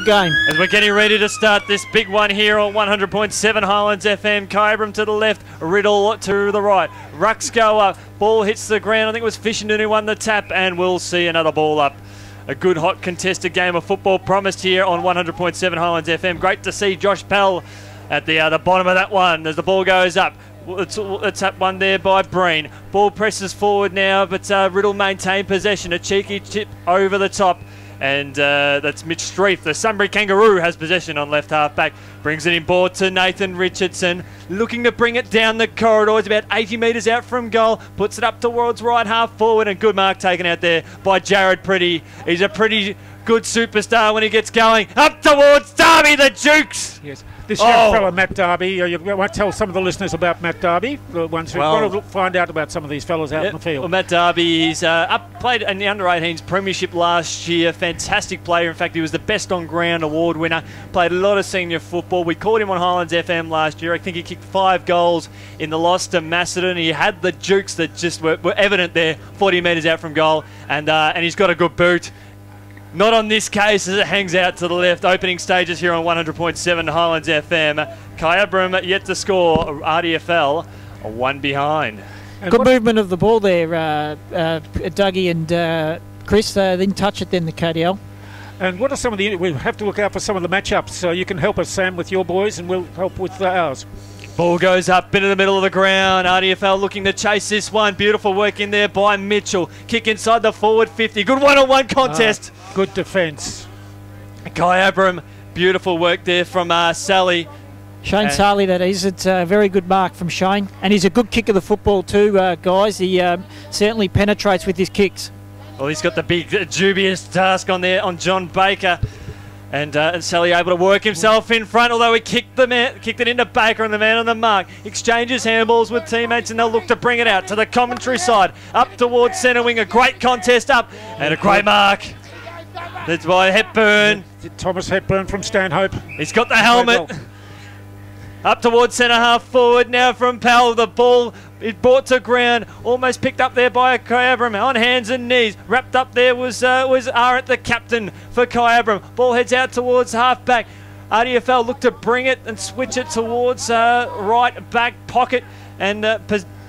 game. As we're getting ready to start this big one here on 100.7 Highlands FM. Kyabram to the left, Riddell to the right. Rucks go up, ball hits the ground. I think it was Fishington who won the tap, and we'll see another ball up. A good, hot, contested game of football promised here on 100.7 Highlands FM. Great to see Josh Pell at the bottom of that one as the ball goes up. It's up one there by Breen. Ball presses forward now, but Riddell maintained possession. A cheeky tip over the top. And that's Mitch Streif. The Sunbury Kangaroo has possession on left half back. Brings it in board to Nathan Richardson. Looking to bring it down the corridor. It's about 80 metres out from goal. Puts it up towards right half forward. And good mark taken out there by Jared Pretty. He's a pretty good superstar when he gets going. Up towards Darby, the Dukes. Yes. This young fella, Matt Darby, you won't tell some of the listeners about Matt Darby, the ones who want to find out about some of these fellas out in the field. Well, Matt Darby, he's played in the under-18s premiership last year. Fantastic player. In fact, he was the Best on Ground award winner. Played a lot of senior football. We called him on Highlands FM last year. I think he kicked 5 goals in the loss to Macedon. He had the Dukes that just were evident there, 40 metres out from goal, and he's got a good boot. Not on this case as it hangs out to the left. Opening stages here on 100.7 Highlands FM. Kyabram yet to score. RDFL 1 behind. And good movement of the ball there, Dougie and Chris. They didn't touch it then, the KDL. And what are some of the... We have to look out for some of the matchups. So you can help us, Sam, with your boys, and we'll help with ours. Ball goes up into the middle of the ground. RDFL looking to chase this one. Beautiful work in there by Mitchell. Kick inside the forward 50. Good one-on-one contest. Good defence. Kyabram, beautiful work there from Sally. Shane Sarley, that is. It's a very good mark from Shane. And he's a good kick of the football too, guys. He certainly penetrates with his kicks. Well, he's got the big dubious task on there on John Baker. And Sally able to work himself in front, although he kicked it into Baker, and the man on the mark exchanges handballs with teammates, and they'll look to bring it out to the commentary side. Up towards centre wing, a great contest up, and a great mark. That's by Hepburn. Thomas Hepburn from Stanhope. He's got the helmet. Up towards centre half forward now from Powell. The ball is brought to ground, almost picked up there by Kyabram on hands and knees. Wrapped up there was Arndt, the captain for Kyabram. Ball heads out towards half back. RDFL look to bring it and switch it towards right back pocket, and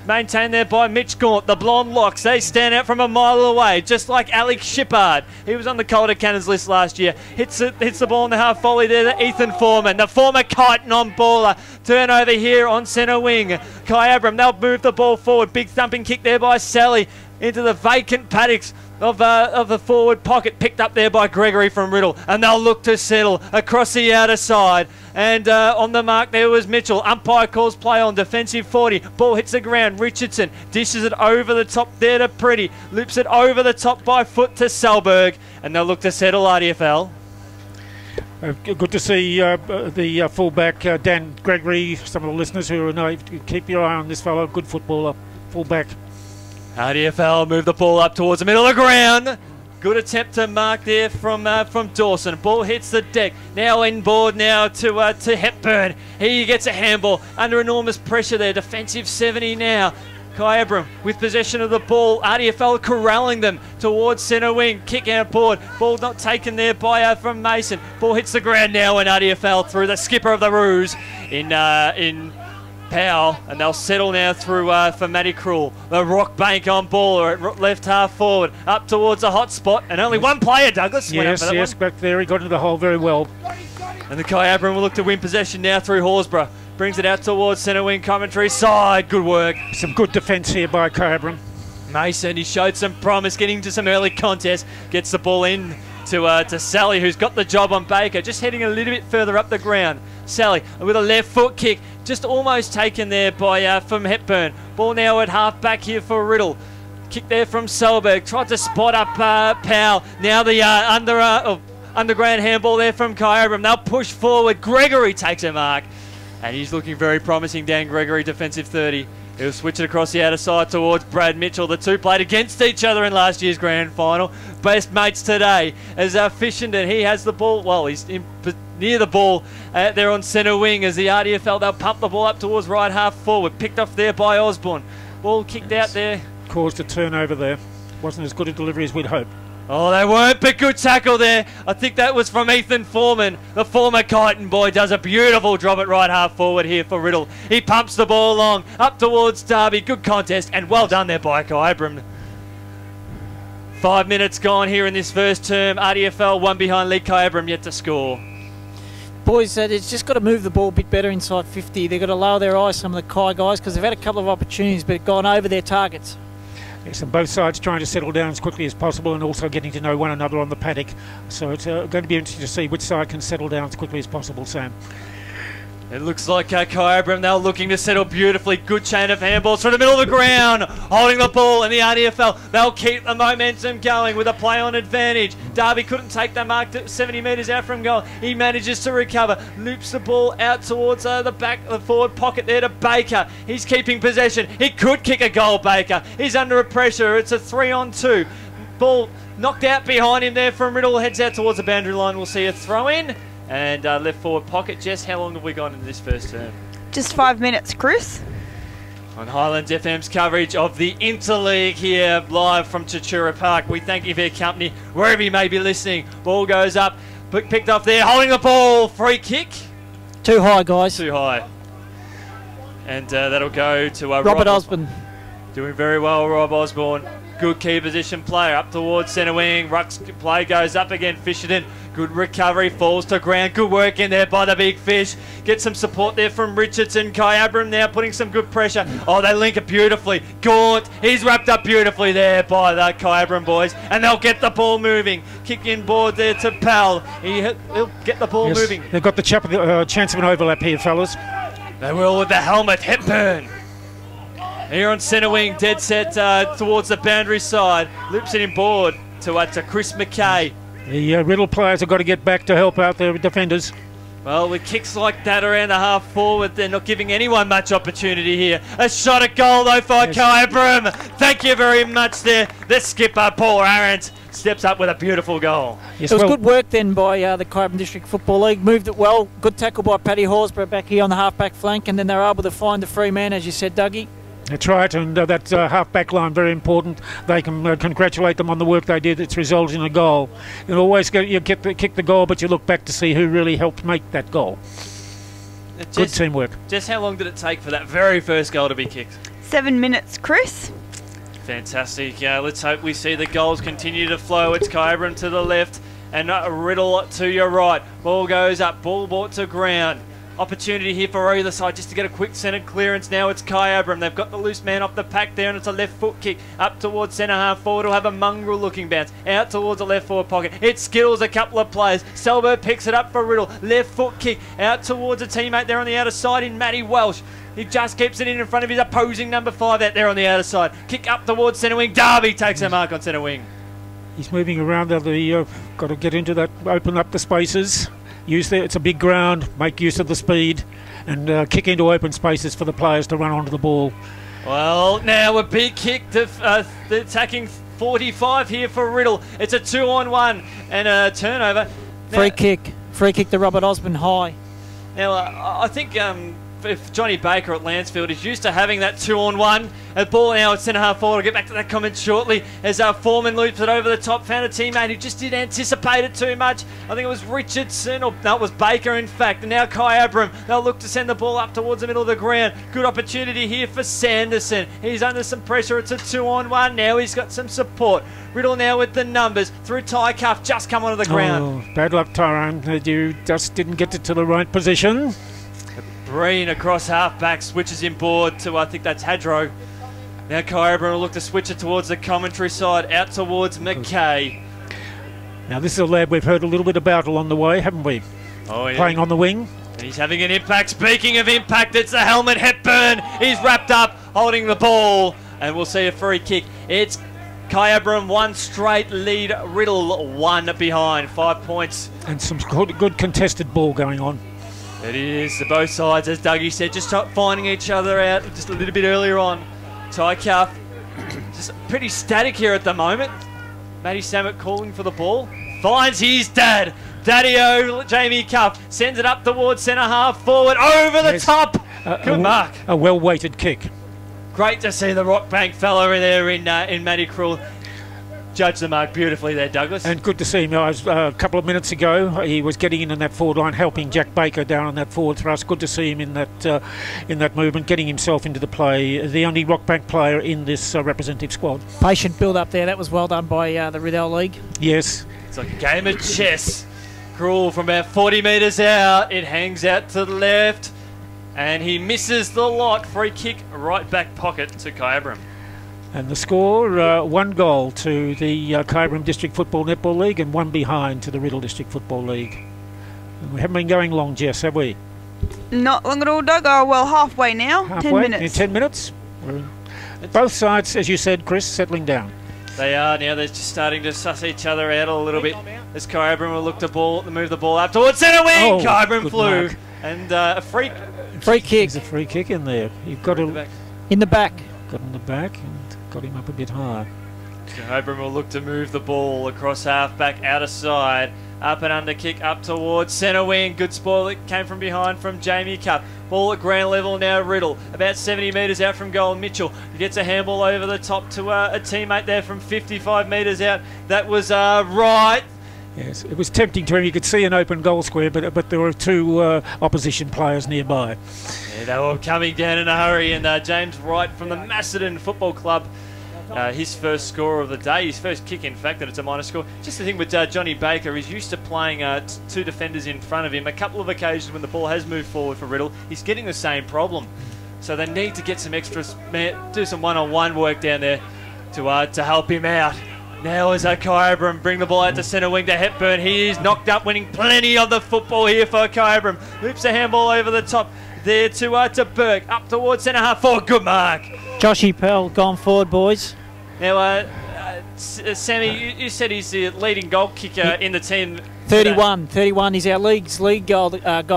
maintained there by Mitch Gaunt. The Blonde Locks, they stand out from a mile away, just like Alex Shippard. He was on the Calder Cannons list last year. Hits the ball in the half volley there to Ethan Foreman. The former Kyton on baller. Turnover here on centre wing. Kyabram, they'll move the ball forward. Big thumping kick there by Sally into the vacant paddocks of the forward pocket, picked up there by Gregory from Riddell, and they'll look to settle across the outer side. And on the mark there was Mitchell. Umpire calls play on defensive 40. Ball hits the ground. Richardson dishes it over the top there to Pretty. Loops it over the top by foot to Selberg, and they'll look to settle RDFL. Good to see the fullback Dan Gregory. Some of the listeners who know, keep your eye on this fellow. Good footballer, fullback. RDFL move the ball up towards the middle of the ground. Good attempt to mark there from Dawson. Ball hits the deck. Now inboard now to Hepburn. He gets a handball under enormous pressure there. Defensive 70 now. Kyabram with possession of the ball. RDFL corralling them towards centre wing. Kick out board. Ball not taken there by from Mason. Ball hits the ground now, and RDFL through the skipper of the Roos in Powell, and they'll settle now through for Matty Krul. The Rock Bank on ball at left half forward, up towards a hot spot, and only one player, Douglas. Yes, back there, he got into the hole very well. And the Kyabram will look to win possession now through Horsburgh. Brings it out towards centre wing commentary side. Good work. Some good defence here by Kyabram. Mason, he showed some promise, getting to some early contest. Gets the ball in to Sally, who's got the job on Baker, just heading a little bit further up the ground. Sally with a left foot kick, just almost taken there by from Hepburn. Ball now at half back here for Riddell. Kick there from Selberg. Tried to spot up Powell. Now the underground handball there from Kyabram. They'll push forward. Gregory takes a mark, and he's looking very promising. Dan Gregory, defensive 30. He'll switch it across the outer side towards Brad Mitchell. The two played against each other in last year's grand final. Best mates today as Fishington. He has the ball. Well, he's near the ball there on centre wing as the RDFL. They'll pump the ball up towards right half forward. Picked off there by Osborne. Ball kicked out there. Caused a turnover there. Wasn't as good a delivery as we'd hoped. Oh, they weren't, but good tackle there. I think that was from Ethan Foreman. The former Kyneton boy does a beautiful drop at right half forward here for Riddell. He pumps the ball along, up towards Derby. Good contest, and well done there by Kyabram. 5 minutes gone here in this first term. RDFL one behind Lee Kyabram yet to score. Boys, it's just got to move the ball a bit better inside 50. They've got to lower their eyes, some of the Kai guys, because they've had a couple of opportunities but gone over their targets. Yes, and both sides trying to settle down as quickly as possible and also getting to know one another on the paddock. So it's going to be interesting to see which side can settle down as quickly as possible, Sam. It looks like Kyabram now looking to settle beautifully. Good chain of handballs from the middle of the ground. Holding the ball in the RDFL. They'll keep the momentum going with a play on advantage. Derby couldn't take the mark to 70 metres out from goal. He manages to recover. Loops the ball out towards the forward pocket there to Baker. He's keeping possession. He could kick a goal, Baker. He's under pressure. It's a 3-on-2. Ball knocked out behind him there from Riddell. Heads out towards the boundary line. We'll see a throw in. And left forward pocket. Jess, how long have we gone into this first term? Just 5 minutes, Chris. On Highlands FM's coverage of the Interleague here live from Tatura Park. We thank you for your company wherever you may be listening. Ball goes up, picked off there, holding the ball, free kick. Too high, guys. Too high. And that'll go to Robert Osborne. Doing very well, Rob Osborne. Good key position player up towards centre wing. Ruck's play goes up again. Fisherton. Good recovery. Falls to ground. Good work in there by the big fish. Get some support there from Richardson. Kyabram now putting some good pressure. Oh, they link it beautifully. Gaunt. He's wrapped up beautifully there by the Kyabram boys. And they'll get the ball moving. Kick in board there to Pal. He'll get the ball moving. They've got the chance of an overlap here, fellas. They will with the helmet. Hepburn. Here on centre wing, dead set towards the boundary side. Loops it in board to Chris McKay. The Riddell players have got to get back to help out their defenders. Well, with kicks like that around the half forward, they're not giving anyone much opportunity here. A shot at goal though for Kyabram. Thank you very much there. The skipper, Paul Arendt, steps up with a beautiful goal. Yes, it was good work then by the Kyabram District Football League. Moved it well. Good tackle by Paddy Horsburgh back here on the half-back flank, and then they were able to find the free man, as you said, Dougie. That's right, and that half-back line, very important. They can congratulate them on the work they did. It's resulted in a goal. You always kick the goal, but you look back to see who really helped make that goal. Good teamwork. Just how long did it take for that very first goal to be kicked? 7 minutes, Chris. Fantastic. Let's hope we see the goals continue to flow. It's Kyabram to the left and Riddell to your right. Ball goes up, ball brought to ground. Opportunity here for either side just to get a quick centre clearance. Now it's Kyabram. They've got the loose man off the pack there, and it's a left foot kick up towards centre half forward. It'll have a mongrel looking bounce out towards the left forward pocket. It skills a couple of players. Selberg picks it up for Riddell. Left foot kick out towards a teammate there on the outer side in Matty Welsh. He just keeps it in front of his opposing number 5 out there on the outer side. Kick up towards centre wing. Derby takes a mark on centre wing. He's moving around there. Got to get into that, open up the spaces. It's a big ground, make use of the speed and kick into open spaces for the players to run onto the ball. Well, now a big kick to the attacking 45 here for Riddell. It's a 2-on-1 and a turnover. Free kick to Robert Osborne high. Now, I think if Johnny Baker at Lansfield is used to having that 2-on-1, a ball now at centre half forward. I'll get back to that comment shortly as our Foreman loops it over the top. Found a teammate who just didn't anticipate it too much. I think it was Richardson, or no, it was Baker in fact. And now Kyabram, they'll look to send the ball up towards the middle of the ground. Good opportunity here for Sanderson. He's under some pressure. It's a 2-on-1 now. He's got some support. Riddell now with the numbers through Ty Cuff, just come onto the ground. Oh, bad luck, Tyrone. You just didn't get it to the right position. Breen across half-back, switches in board to, I think that's Hadro. Now Kyabram will look to switch it towards the commentary side, out towards McKay. Now this is a lad we've heard a little bit about along the way, haven't we? Oh, yeah. Playing on the wing. And he's having an impact. Speaking of impact, it's the helmet Hepburn. He's wrapped up, holding the ball, and we'll see a free kick. It's Kyabram 1 straight lead, Riddell 1 behind, 5 points. And some good contested ball going on. It is, the both sides, as Dougie said, just finding each other out just a little bit earlier on. Ty Cuff, just pretty static here at the moment. Matty Samet calling for the ball. Finds his dad. Daddy-O, Jamie Cuff, sends it up towards centre half forward, over the top. Good mark. A well-weighted kick. Great to see the Rockbank fella in there in Matty Krul. judged the mark beautifully there, Douglas. And good to see him. A couple of minutes ago, he was getting in that forward line, helping Jack Baker down on that forward thrust. Good to see him in that movement, getting himself into the play. The only Rockbank player in this representative squad. Patient build up there. That was well done by the Riddell League. Yes. It's like a game of chess. Cruel from about 40 metres out. It hangs out to the left. And he misses the lot. Free kick, right back pocket to Kyabram. And the score, 1 goal to the Kyabram District Football Netball League and 1 behind to the Riddell District Football League. And we haven't been going long, Jess, have we? Not long at all, Doug. Oh, well, halfway now. Halfway? 10 minutes. In 10 minutes? Both sides, as you said, Chris, settling down. They are now. They're just starting to suss each other out a little bit. As Kyabram will look to move the ball up towards centre wing. Oh, Kyabram flew. mark. And a free kick. There's a free kick in there. You've got to... In the back. Got in the back and got him up a bit high. Kyabram will look to move the ball across half-back, outer side. Up and under kick up towards centre wing. Good spoil. It came from behind from Jamie Cup. Ball at ground level now. Riddell about 70 metres out from goal. Mitchell gets a handball over the top to a teammate there from 55 metres out. That was right. Yes, it was tempting to him. You could see an open goal square, but there were 2 opposition players nearby. Yeah, they were coming down in a hurry. And James Wright from the Macedon Football Club. His first score of the day, his first kick in fact, and it's a minor score. Just the thing with Johnny Baker, he's used to playing 2 defenders in front of him. A couple of occasions when the ball has moved forward for Riddell, he's getting the same problem. So they need to get some extra, do some one-on-one work down there to help him out. Now as Kyabram bring the ball out to centre wing to Hepburn. He is knocked up, winning plenty of the football here for Kyabram. Loops a handball over the top there to Burke, up towards centre half forward. Good mark. Joshy Pell gone forward, boys. Now, Sammy, you said he's the leading goal kicker in the team. 31. He's our league's league goal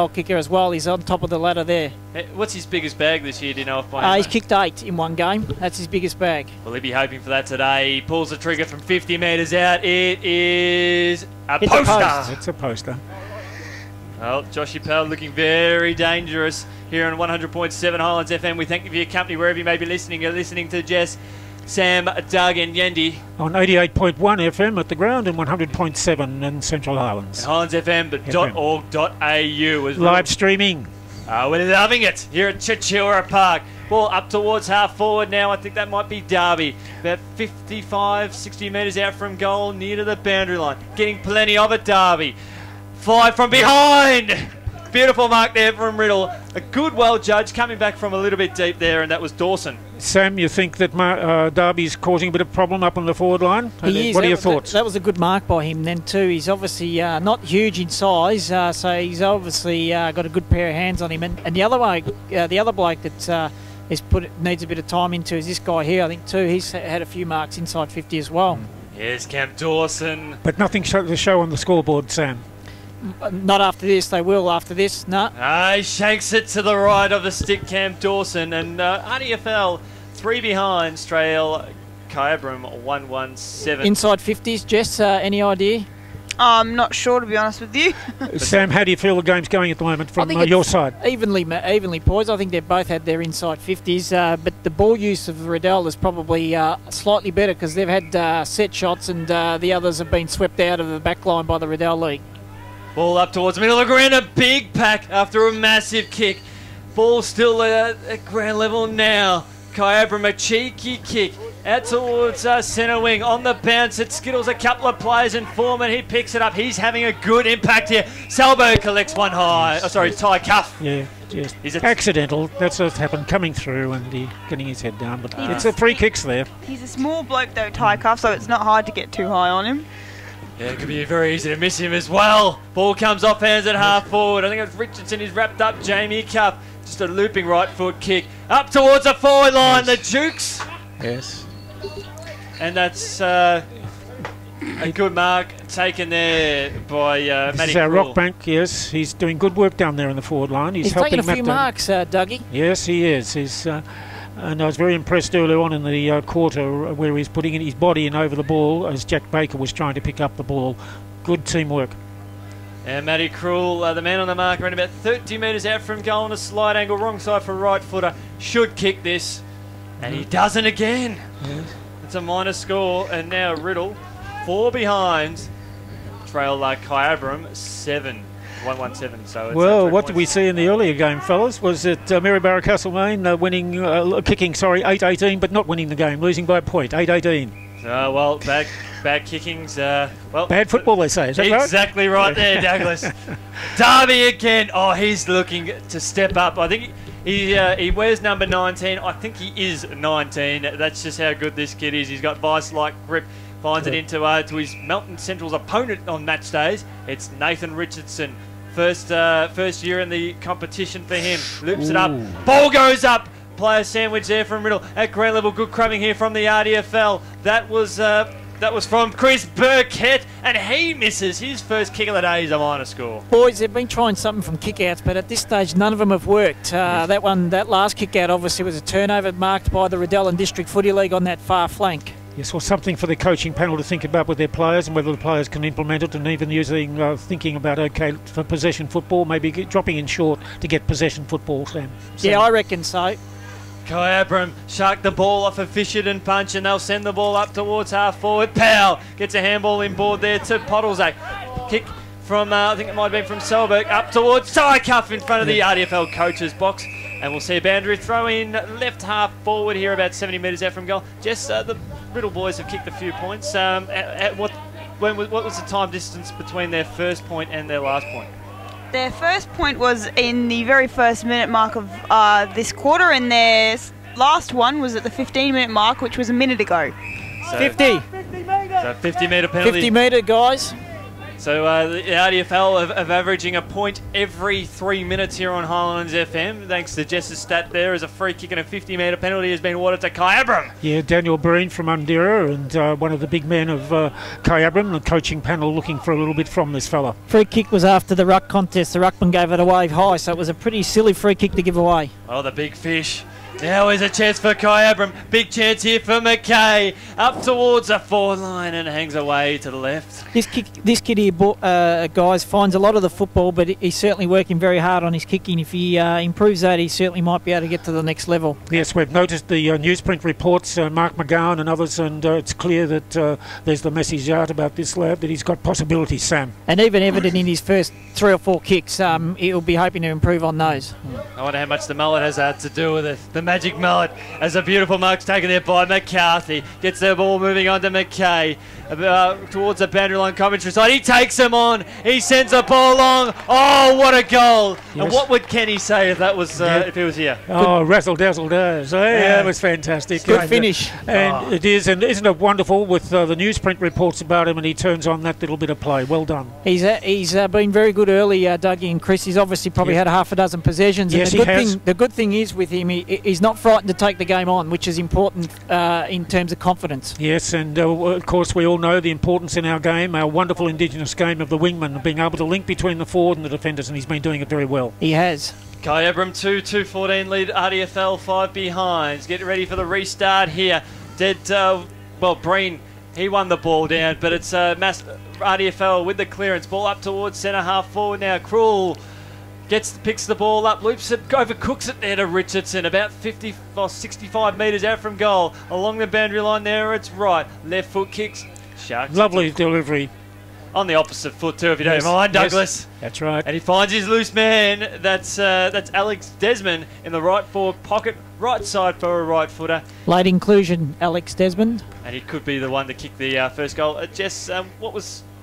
kicker as well. He's on top of the ladder there. What's his biggest bag this year? Do you know if he's kicked 8 in one game. That's his biggest bag. Will he be hoping for that today? He pulls the trigger from 50 metres out. It is a poster. It's a poster. Well, Joshy Powell looking very dangerous here on 100.7 Highlands FM. We thank you for your company wherever you may be listening. You're listening to Jess, Sam, Doug and Yendi. On 88.1 FM at the ground and 100.7 in Central Highlands. HighlandsFM.org.au as well. Live streaming. We're loving it here at Chichura Park. Ball up towards half forward now. I think that might be Derby. About 55, 60 metres out from goal, near to the boundary line. Getting plenty of it, Derby. 5 from behind. Beautiful mark there from Riddell. A good, well judged, coming back from a little bit deep there, and that was Dawson. Sam, you think that Darby's causing a bit of problem up on the forward line? He is. What are your thoughts? That was a good mark by him then too. He's obviously not huge in size, so he's obviously got a good pair of hands on him. And the other bloke that needs a bit of time into is this guy here, I think too. He's had a few marks inside 50 as well. Here's Camp Dawson. But nothing to show on the scoreboard, Sam. Not after this. They will after this. No. He shanks it to the right of the stick, Camp Dawson. And RDFL 3 behind. Strail Kyabram 117. Inside 50s. Jess, any idea? I'm not sure, to be honest with you. Sam, how do you feel the game's going at the moment from your side? Evenly poised. I think they've both had their inside 50s, but the ball use of Riddell is probably slightly better because they've had set shots and the others have been swept out of the back line by the Riddell League. Ball up towards the middle of the ground, a big pack after a massive kick. Ball still at ground level now. Kyabram, a cheeky kick out towards centre wing. On the bounce, it skittles a couple of players in form and he picks it up. He's having a good impact here. Salvo collects one high. Oh, sorry, tie cuff. Yeah, just accidental. That's what's happened, coming through and getting his head down. But it's a free kicks there. He's a small bloke though, tie cuff, so it's not hard to get too high on him. Yeah, it could be very easy to miss him as well. Ball comes off hands at half forward. I think it's Richardson who's wrapped up Jamie Cup. Just a looping right foot kick. Up towards the forward line, the Dukes. Yes. And that's a good mark taken there by Matty. This is our Rockbank, yes. He's doing good work down there in the forward line. He's taking a few marks, Dougie. Yes, he is. And I was very impressed earlier on in the quarter where he's putting in his body in over the ball as Jack Baker was trying to pick up the ball. Good teamwork. And Matty Krul, the man on the mark, around about 30 metres out from goal on a slide angle, wrong side for right footer, should kick this. And he doesn't again. Yes. It's a minor score, and now Riddell 4 behind. Trail Kyabram 7. 117. So it's well, 3 what did we points. see in the earlier game, fellas? Was it Maryborough Castlemaine kicking 8-18, but not winning the game, losing by a point, 8-18. Well, bad kickings. Well, Bad football, they say. Is that right? exactly right there, Douglas. Darby again. Oh, he's looking to step up. I think he wears number 19. I think he is 19. That's just how good this kid is. He's got vice-like grip. Finds it into to his Melton Central's opponent on match days. It's Nathan Richardson. First year in the competition for him. Loops it up. Ball goes up. Player sandwich there from Riddell. At ground level, good crumbing here from the RDFL. That was from Chris Burkett, and he misses his first kick of the day. He's a minor score. Boys, they've been trying something from kick-outs, but at this stage, none of them have worked. That last kick-out obviously was a turnover marked by the Riddell and District Footy League on that far flank. Yes, well, something for the coaching panel to think about with their players and whether the players can implement it, and even using thinking about, okay, for possession football, maybe dropping in short to get possession football, Sam. Yeah, I reckon so. Kyabram shark the ball off a Fisherton punch, and they'll send the ball up towards half forward. Powell gets a handball inboard there to Podolzak. Kick from, I think it might have been from Selberg, up towards side cuff in front of the RDFL coach's box. And we'll see a boundary throw in left half forward here, about 70 metres out from goal. Jess, the Riddell boys have kicked a few points. What was the time distance between their first point and their last point? Their first point was in the very first minute mark of this quarter, and their last one was at the 15-minute mark, which was a minute ago. So 50. So 50-metre penalty. 50 metre, guys. So the RDFL of averaging a point every 3 minutes here on Highlands FM, thanks to Jess's stat there, as a free kick and a 50-metre penalty has been awarded to Kyabram. Yeah, Daniel Breen from Undira, and one of the big men of Kyabram, the coaching panel looking for a little bit from this fella. Free kick was after the ruck contest. The ruckman gave it away high, so it was a pretty silly free kick to give away. Oh, the big fish. Now is a chance for Kyabram. Big chance here for McKay. Up towards the forward line and hangs away to the left. This kid here, guys, finds a lot of the football, but he's certainly working very hard on his kicking. If he improves that, he certainly might be able to get to the next level. Yes, we've noticed the newsprint reports, Mark McGowan and others, and it's clear that there's the message out about this lad that he's got possibilities, Sam. And even evident in his first 3 or 4 kicks, he'll be hoping to improve on those. I wonder how much the mullet has to do with it. The magic mullet, as a beautiful mark's taken there by McCarthy. Gets the ball moving on to McKay. Towards the boundary line commentary side. He takes him on. He sends the ball long. Oh, what a goal. Yes. And what would Kenny say if that was if he was here? Oh, razzle dazzle dazzle. Yeah, that was fantastic. Good finish. And it is, and isn't it wonderful with the newsprint reports about him, and he turns on that little bit of play. Well done. He's been very good early, Dougie and Chris. He's obviously probably had a half a dozen possessions. Yes, and the good thing is with him, he's not frightened to take the game on, which is important in terms of confidence. Yes, and of course we all know the importance in our game, our wonderful Indigenous game of the wingman, being able to link between the forward and the defenders, and he's been doing it very well. He has. Kyabram 2-14 lead, RDFL 5 behind. Getting ready for the restart here. Breen, he won the ball down, but it's RDFL with the clearance. Ball up towards centre half forward now. Krul picks the ball up, loops it, overcooks it there to Richardson, about 50 or 65 metres out from goal. Along the boundary line there, it's right. Left foot kicks. Sharks. Lovely delivery. On the opposite foot too, if you don't mind, Douglas. Yes, that's right. And he finds his loose man. That's Alex Desmond in the right forward pocket, right side for a right footer. Late inclusion, Alex Desmond. And he could be the one to kick the first goal. Jess,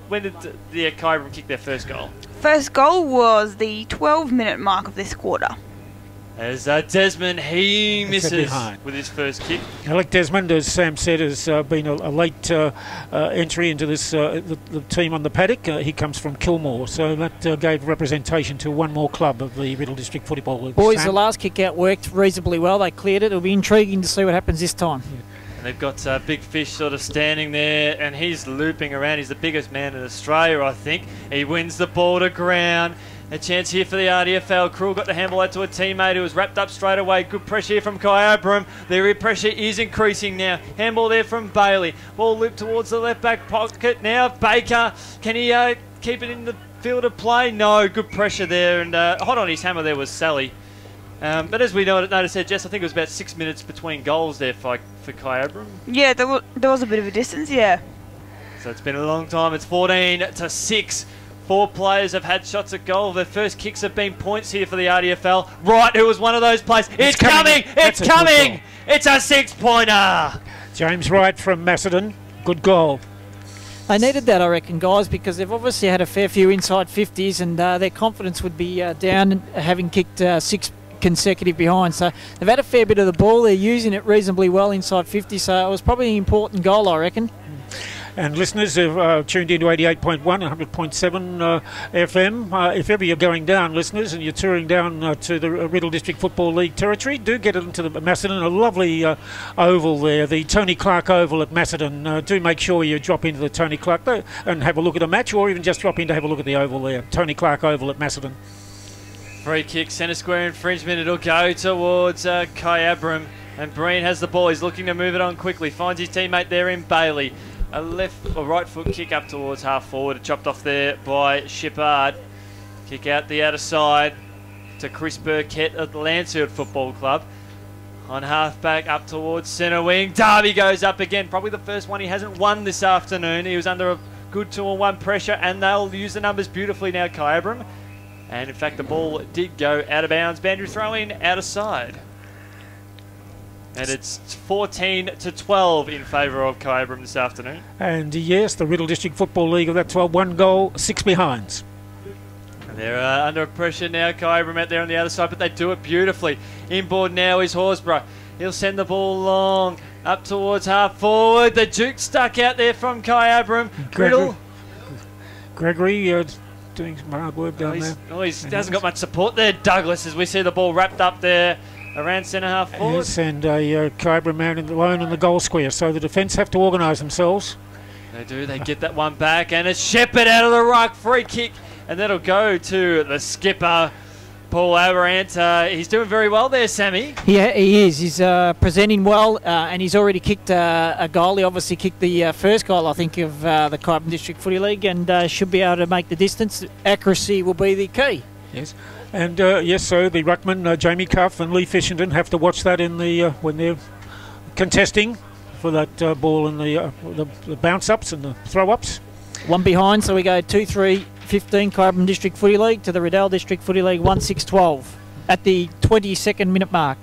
when did the Kyabram kick their first goal? First goal was the 12-minute mark of this quarter. As Desmond, he misses with his first kick. Alec Desmond, as Sam said, has been a late entry into this the team on the paddock. He comes from Kilmore, so that gave representation to one more club of the Riddell District Football League. Boys, the last kick out worked reasonably well. They cleared it. It'll be intriguing to see what happens this time. Yeah. And they've got Big Fish sort of standing there, and he's looping around. He's the biggest man in Australia, I think. He wins the ball to ground. A chance here for the RDFL. Krul got the handball out to a teammate who was wrapped up straight away. Good pressure here from Kyabram. The pressure is increasing now. Handball there from Bailey. Ball looped towards the left back pocket now. Baker, can he keep it in the field of play? No, good pressure there. And hot on his hammer there was Sally. But as we noticed there, Jess, I think it was about 6 minutes between goals there for Kyabram. Yeah, there was a bit of a distance, yeah. So it's been a long time. It's 14-6. 4 players have had shots at goal. Their first kicks have been points here for the RDFL. Wright, who was one of those players. It's coming! It's coming! It's a 6-pointer! James Wright from Macedon. Good goal. They needed that, I reckon, guys, because they've obviously had a fair few inside 50s, and their confidence would be down, having kicked 6 consecutive behind. So they've had a fair bit of the ball. They're using it reasonably well inside 50, so it was probably an important goal, I reckon. And listeners who've tuned into 88.1, 100.7 FM, if ever you're going down, listeners, and you're touring down to the Riddell District Football League territory, do get into the Macedon, a lovely oval there, the Tony Clark Oval at Macedon. Do make sure you drop into the Tony Clark and have a look at a match, or even just drop in to have a look at the oval there, Tony Clark Oval at Macedon. Free kick, centre square infringement. It'll go towards Kyabram, and Breen has the ball. He's looking to move it on quickly. Finds his teammate there in Bailey. A left or right foot kick up towards half forward, chopped off there by Shepard. Kick out the outer side to Chris Burkett at the Lansfield Football Club. On half back up towards centre wing. Darby goes up again. Probably the first one he hasn't won this afternoon. He was under a good 2-on-1 pressure, and they'll use the numbers beautifully now, Kyabram. And in fact, the ball did go out of bounds. Boundary throw in, out of side. And it's 14-12 in favour of Kyabram this afternoon. And yes, the Riddell District Football League of that 12, 1 goal, 6 behinds. And they're under pressure now, Kyabram out there on the other side, but they do it beautifully. Inboard now is Horsburgh. He'll send the ball long, up towards half forward. The Duke stuck out there from Kyabram. Riddell. Gregory doing some hard work down there. Oh, he hasn't got much support there, Douglas, as we see the ball wrapped up there. Around centre half forward. Yes, and Kyabram man alone in the goal square, so the defence have to organise themselves. They do, they get that one back, and it's Shepard out of the ruck, free kick, and that'll go to the skipper, Paul Aberrant. He's doing very well there, Sammy. Yeah, he is. He's presenting well, and he's already kicked a goal. He obviously kicked the first goal, I think, of the Kyabram District Footy League, and should be able to make the distance. Accuracy will be the key. Yes. And yes, so the ruckman Jamie Cuff and Lee Fishington have to watch that in the when they're contesting for that ball in the bounce ups and the throw ups. One behind, so we go 2-3-15 Kyabram District Footy League to the Riddell District Footy League 1-6-12 at the 22nd minute mark.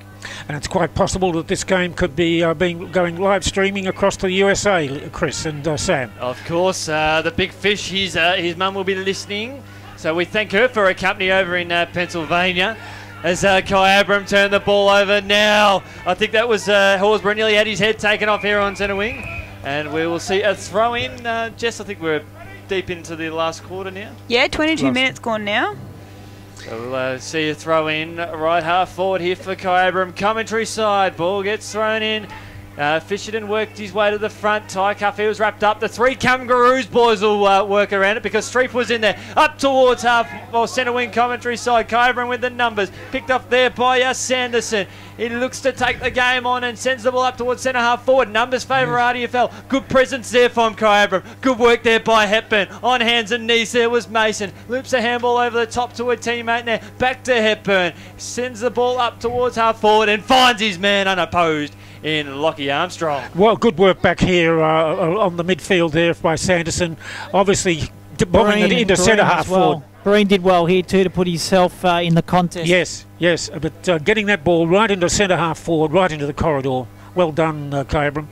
And it's quite possible that this game could be going live streaming across to the USA, Chris and Sam. Of course, the big fish. His mum will be listening. So we thank her for her company over in Pennsylvania. As Kyabram turned the ball over now. I think that was Horsburgh nearly had his head taken off here on centre wing. And we will see a throw in. Jess, I think we're deep into the last quarter now. Yeah, 22 minutes gone now. So we'll see a throw in right half forward here for Kyabram. Commentary side. Ball gets thrown in. Fisherton worked his way to the front. Ty Cuff, he was wrapped up. The 3 Kangaroos boys will work around it because Streep was in there. Up towards centre wing commentary side. Kyabram with the numbers. Picked up there by Sanderson. He looks to take the game on and sends the ball up towards centre half forward. Numbers favour RDFL. Good presence there from Kyabram. Good work there by Hepburn. On hands and knees there was Mason. Loops a handball over the top to a teammate there. Back to Hepburn. Sends the ball up towards half forward and finds his man unopposed in Lockie Armstrong. Well, good work back here on the midfield there by Sanderson. Obviously, bombing it into centre half forward. Breen did well here too to put himself in the contest. Yes, but getting that ball right into centre half forward, right into the corridor. Well done, Kyabram.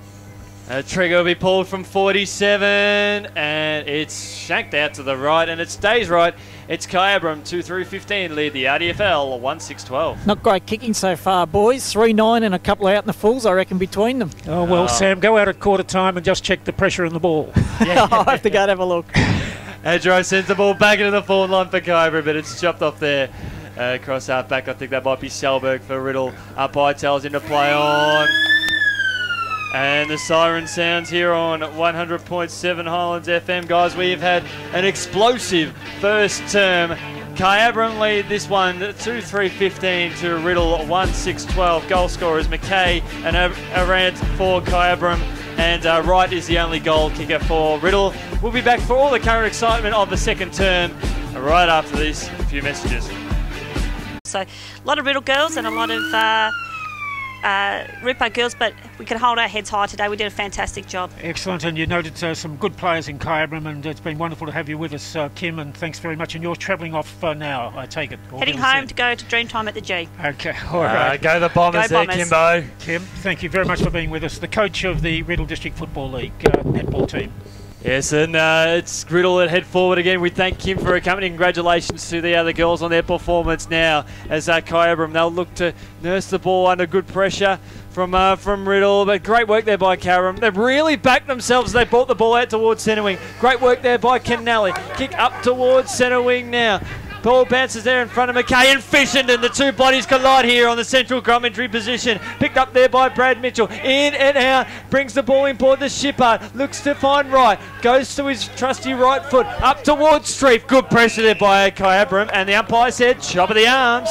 Trigger will be pulled from 47, and it's shanked out to the right, and it stays right. It's Kyabram 2-15 lead the RDFL 1-6-12. Not great kicking so far, boys. 3-9 and a couple out in the fulls, I reckon, between them. Oh well, Sam, go out at quarter time and just check the pressure in the ball. I'll have to go and have a look. Adro sends the ball back into the forward line for Kyabram, but it's chopped off there. Cross half back, I think that might be Selberg for Riddell. Up high, tells him to play on. And the siren sounds here on 100.7 Highlands FM. Guys, we've had an explosive first term. Kyabram lead this one 2-3-15 to Riddell 1-6-12. Goal scorers McKay and Arant for Kyabram. And Wright is the only goal kicker for Riddell. We'll be back for all the current excitement of the second term right after these few messages. So a lot of Riddell girls and a lot of Ripper girls, but we could hold our heads high today. We did a fantastic job. Excellent, and you noted some good players in Kyabram, and it's been wonderful to have you with us, Kim, and thanks very much. And you're travelling off now, I take it. Heading home to go to Dreamtime at the G. Okay, all right. Go the Bombers there, Kimbo. Kim, thank you very much for being with us, the coach of the Riddell District Football League netball team. Yes, and it's Riddell that head forward again. We thank Kim for accompanying. Congratulations to the other girls on their performance now. As Kyabram, they'll look to nurse the ball under good pressure from Riddell. But great work there by Kyabram. They've really backed themselves. They brought the ball out towards centre wing. Great work there by Kennelly. Kick up towards centre wing now. Ball bounces there in front of McKay and Fishenden. The two bodies collide here on the central commentary position. Picked up there by Brad Mitchell. In and out. Brings the ball in board to Shippard. Looks to find right. Goes to his trusty right foot. Up towards Streif. Good pressure there by Kyabram. And the umpire said, chop of the arms.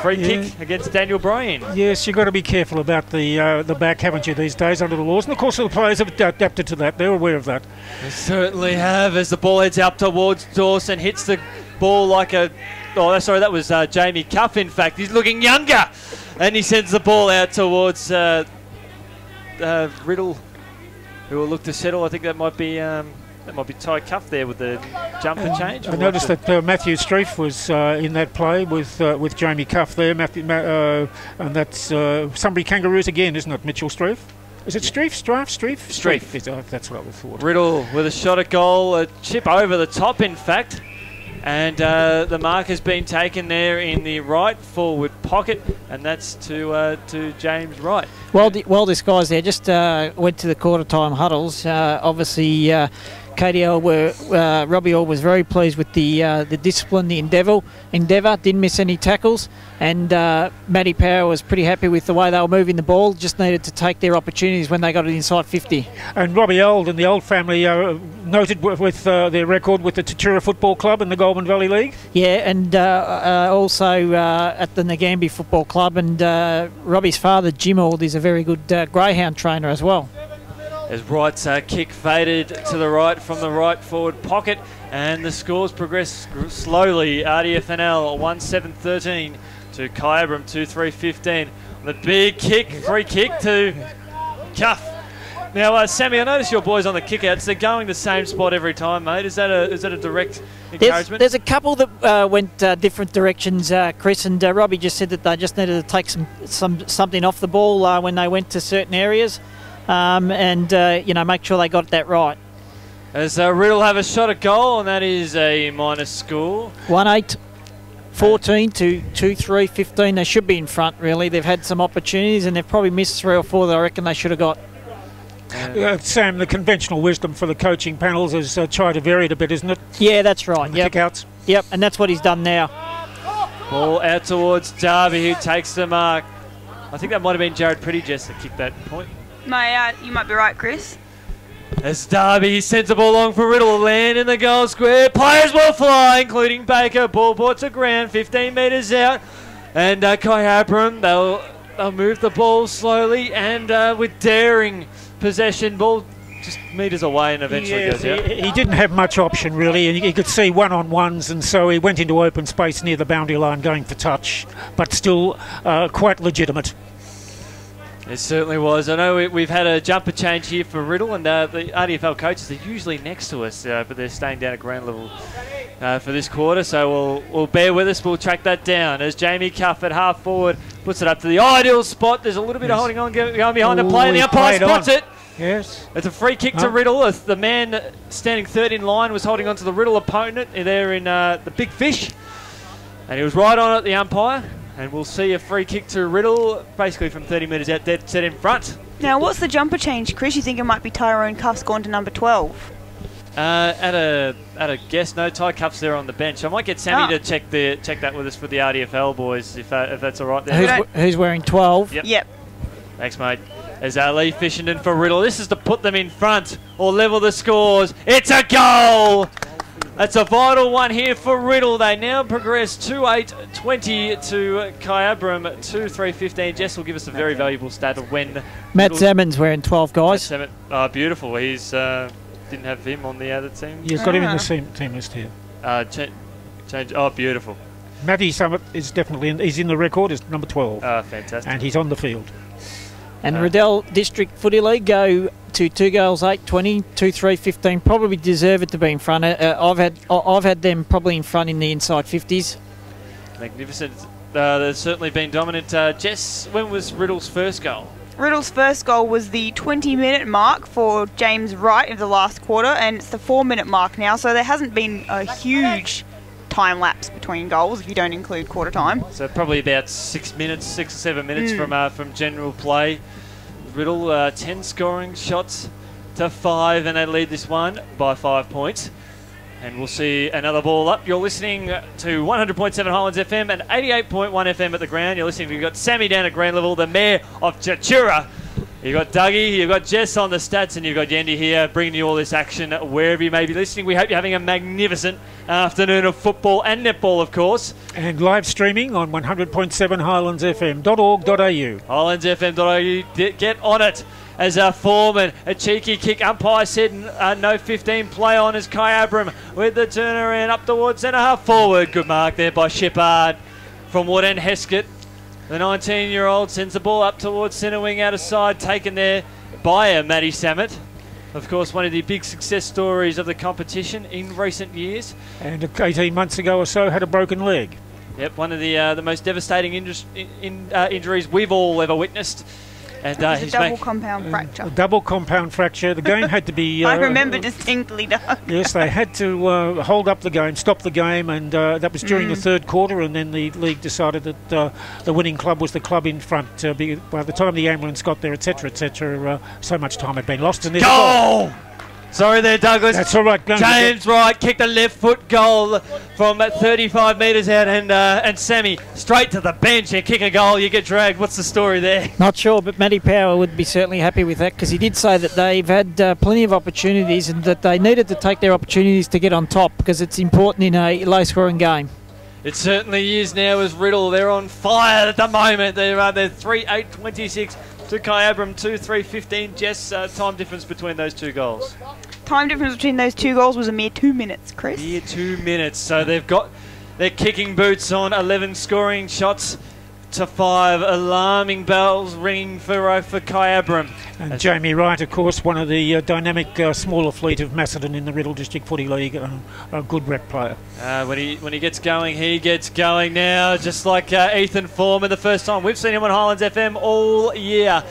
Free kick against Daniel Bryan. Yes, you've got to be careful about the back, haven't you, these days under the laws? And of course the players have adapted to that. They're aware of that. They certainly have. As the ball heads up towards Dawson. Hits the ball like a... Oh, sorry, that was Jamie Cuff, in fact. He's looking younger. And he sends the ball out towards Riddell, who will look to settle. I think that might be Ty Cuff there with the jumper change. I noticed that Matthew Streif was in that play with Jamie Cuff there. And that's Sunbury Kangaroos again, isn't it? Mitchell Streif. Is it Streif? Streif. That's what I thought. Riddell with a shot at goal. A chip over the top, in fact. And the mark has been taken there in the right forward pocket, and that's to James Wright. Well, this guy's there just went to the quarter time huddles. Obviously, KDL Robbie Orr was very pleased with the discipline, the endeavour. Didn't miss any tackles, and Matty Power was pretty happy with the way they were moving the ball. Just needed to take their opportunities when they got it inside 50. And Robbie Old and the Old family noted with their record with the Tatura Football Club and the Goulburn Valley League. Yeah, and also at the Nagambie Football Club, and Robbie's father Jim Old is a very good greyhound trainer as well. As Wright's kick faded to the right from the right forward pocket, and the scores progress slowly. RDFNL 1-7-13 to Kyabram 2-3-15. The big kick, free kick to Cuff. Now, Sammy, I notice your boys on the kickouts. They're going the same spot every time, mate. Is that a direct encouragement? There's a couple that went different directions, Chris, and Robbie just said that they just needed to take something off the ball when they went to certain areas. And make sure they got that right. As Riddell have a shot at goal, and that is a minor score. 1-8-14 to 2-3-15. They should be in front, really. They've had some opportunities, and they've probably missed 3 or 4 that I reckon they should have got. Sam, the conventional wisdom for the coaching panels is try to vary it a bit, isn't it? Yeah, that's right. Yep. Kickouts. Yep, and that's what he's done now. Ball out towards Darby, who takes the mark. I think that might have been Jared Prettyjess that kicked that point. You might be right, Chris. As Darby sends the ball along for Riddell, land in the goal square. Players will fly, including Baker. Ball brought to ground, 15 metres out. And Kyabram, they'll move the ball slowly and with daring possession. Ball just metres away and eventually goes out. He didn't have much option, really, and you could see one-on-ones, and so he went into open space near the boundary line going for touch, but still quite legitimate. It certainly was. I know we've had a jumper change here for Riddell, and the RDFL coaches are usually next to us, but they're staying down at ground level for this quarter, so we'll bear with us. We'll track that down as Jamie Cuff at half forward puts it up to the ideal spot. There's a little bit of holding on going behind the play, and the umpire spots it. Yes. It's a free kick to Riddell. The man standing third in line was holding on to the Riddell opponent there in the Big Fish, and he was right on at the umpire. And we'll see a free kick to Riddell, basically from 30 metres out, dead set in front. Now, what's the jumper change, Chris? You think it might be Tyrone Cuff's gone to number 12? At a guess, no. Ty Cuff's there on the bench. I might get Sammy to check that with us for the RDFL boys, if that's all right there. Who's wearing 12? Yep. Thanks, mate. As Lee Fishenden for Riddell. This is to put them in front or level the scores. It's a goal! That's a vital one here for Riddell. They now progress 2-8-20 to Kyabram 2-3-15. Jess will give us a very valuable stat of when Matt Zeman's wearing 12, guys. Beautiful. He's didn't have him on the other team. You've got him in the team list here. Change. Oh, beautiful. Matty Summit is definitely he's in the record as number 12. Oh, fantastic. And he's on the field. And Riddell District Footy League go to 2 goals 8-20, 2-3-15. Probably deserve it to be in front. I've had them probably in front in the inside 50s. Magnificent. They've certainly been dominant. Jess, when was Riddell's first goal? Riddell's first goal was the 20-minute mark for James Wright in the last quarter, and it's the 4-minute mark now, so there hasn't been a huge time lapse between goals if you don't include quarter time. So probably about 6 or 7 minutes from general play. Riddell 10 scoring shots to 5, and they lead this one by 5 points. And we'll see another ball up. You're listening to 100.7 Highlands FM and 88.1 FM at the ground. You're listening. You've got Sammy down at ground level, the mayor of Chachura. You've got Dougie, you've got Jess on the stats, and you've got Yendi here bringing you all this action wherever you may be listening. We hope you're having a magnificent afternoon of football and netball, of course. And live streaming on 100.7 highlandsfm.org.au. Highlandsfm.org, get on it. As Foreman, a cheeky kick. Umpire said no 15 play on as Kyabram with the turnaround up towards centre half forward. Good mark there by Shepard from Wood-End Heskett. The 19-year-old sends the ball up towards centre wing out of side, taken there by Matty Samet. Of course, one of the big success stories of the competition in recent years. And 18 months ago or so had a broken leg. Yep, one of the most devastating injuries we've all ever witnessed. And it was a double compound fracture. A double compound fracture. The game had to be... I remember distinctly, Doug. Yes, they had to hold up the game, stop the game, and that was during the third quarter, and then the league decided that the winning club was the club in front. By the time the ambulance got there, etc., so much time had been lost. And there's goal! Sorry there, Douglas. That's all right. James Wright kicked a left foot goal from 35 metres out, and Sammy straight to the bench and kick a goal. You get dragged. What's the story there? Not sure, but Matty Power would be certainly happy with that because he did say that they've had plenty of opportunities and that they needed to take their opportunities to get on top because it's important in a low-scoring game. It certainly is now as Riddell. They're on fire at the moment. They're 3-8-26 to Kyabram, 2-3-15. Jess, time difference between those two goals? Time difference between those two goals was a mere 2 minutes, Chris. Mere 2 minutes. So they've got their kicking boots on, 11 scoring shots to 5. Alarming bells ringing for Kyabram. And Jamie Wright, of course, one of the dynamic smaller fleet of Macedon in the Riddell District Footy League, a good rep player. When he gets going, he gets going now, just like Ethan Foreman the first time. We've seen him on Highlands FM all year.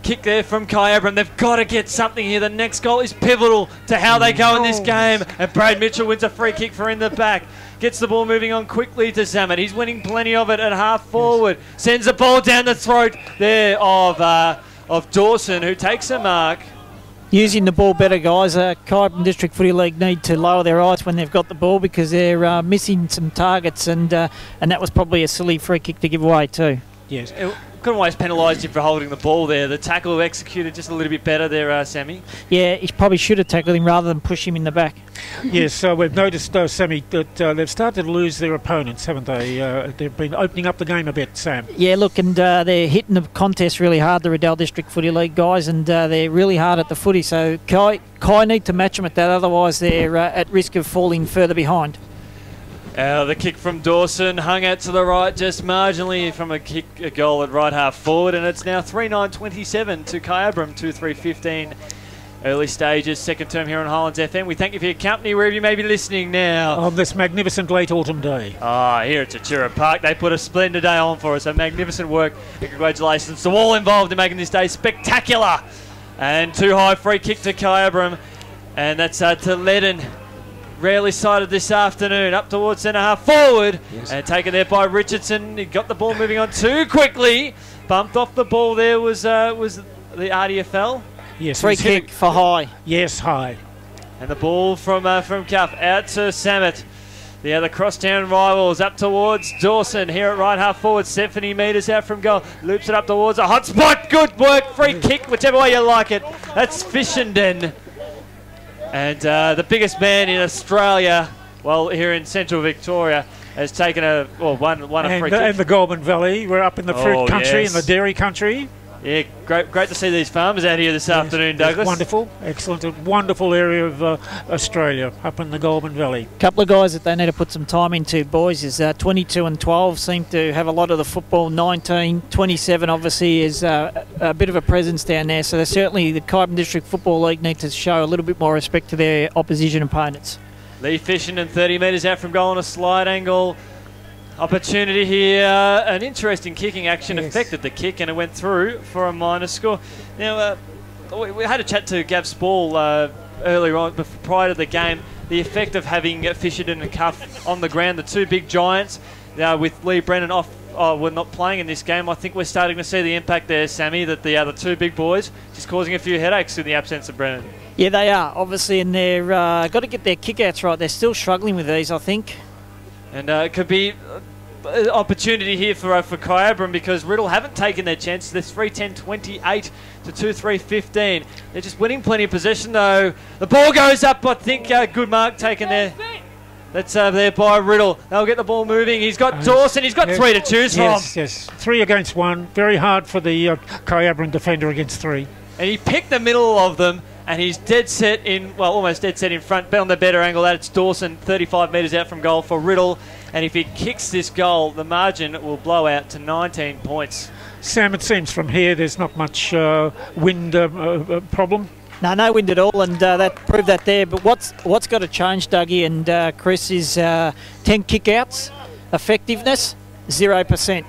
Kick there from Kyabram. They've got to get something here. The next goal is pivotal to how they go in this game. And Brad Mitchell wins a free kick for in the back. Gets the ball moving on quickly to Zamet. He's winning plenty of it at half forward. Sends the ball down the throat there of Dawson, who takes a mark. Using the ball better, guys. Kyabram District Footy League need to lower their eyes when they've got the ball because they're missing some targets, and that was probably a silly free kick to give away too. Yes. Could always penalised him for holding the ball there. The tackle executed just a little bit better there, Sammy. Yeah, he probably should have tackled him rather than push him in the back. Yes, so we've noticed, Sammy, that they've started to lose their opponents, haven't they? They've been opening up the game a bit, Sam. Yeah, look, and they're hitting the contest really hard, the Riddell District Footy League guys, and they're really hard at the footy. So Kai need to match them at that, otherwise they're at risk of falling further behind. The kick from Dawson hung out to the right just marginally from a goal at right half forward, and it's now 3-9-27 to Kyabram, 2-3-15. Early stages, second term here on Highlands FM. We thank you for your company wherever you may be listening now. On this magnificent late autumn day. Here at Chachura Park. They put a splendid day on for us. A magnificent work. And congratulations to all involved in making this day spectacular. And too high free kick to Kyabram. And that's to Ledden. Rarely sighted this afternoon, up towards centre half forward, yes. And taken there by Richardson. He got the ball moving on too quickly. Bumped off the ball there was the RDFL. Yes, free kick for High. Yes, High. And the ball from Cuff out to Samet. The other crosstown rivals up towards Dawson here at right half forward, 70 metres out from goal. Loops it up towards a hot spot. Good work, free kick, whichever way you like it. That's Fishenden. And the biggest man in Australia, well, here in central Victoria, has taken one free kick. And the Goulburn Valley, we're up in the fruit country, in the dairy country. Yeah, great to see these farmers out here this afternoon, Douglas. Wonderful, excellent, a wonderful area of Australia up in the Goulburn Valley. A couple of guys that they need to put some time into, boys, is 22 and 12 seem to have a lot of the football. 19, 27 obviously is a bit of a presence down there. So certainly the Kyabram District Football League need to show a little bit more respect to their opposition opponents. Lee Fishington 30 metres out from goal on a slide angle. Opportunity here, an interesting kicking action affected the kick and it went through for a minor score. Now, we had a chat to Gav Spall earlier on, prior to the game, the effect of having Fisherton and Cuff on the ground, the two big giants, with Lee Brennan off, we're not playing in this game. I think we're starting to see the impact there, Sammy, that the two big boys just causing a few headaches in the absence of Brennan. Yeah, they are, obviously, and they're got to get their kickouts right. They're still struggling with these, I think. And it could be an opportunity here for Kyabram because Riddell haven't taken their chances. They're 3-10-28 to 2-3-15. They're just winning plenty of possession, though. The ball goes up, I think. Good mark taken there. That's there by Riddell. They'll get the ball moving. He's got Dawson. He's got three to choose from. Yes, 3 against 1. Very hard for the Kyabram defender against 3. And he picked the middle of them. And he's dead set in, well, almost dead set in front. On the better angle, that's Dawson, 35 metres out from goal for Riddell. And if he kicks this goal, the margin will blow out to 19 points. Sam, it seems from here there's not much wind problem. No wind at all, and that proved that there. But what's got to change, Dougie and Chris, is 10 kickouts, effectiveness 0%.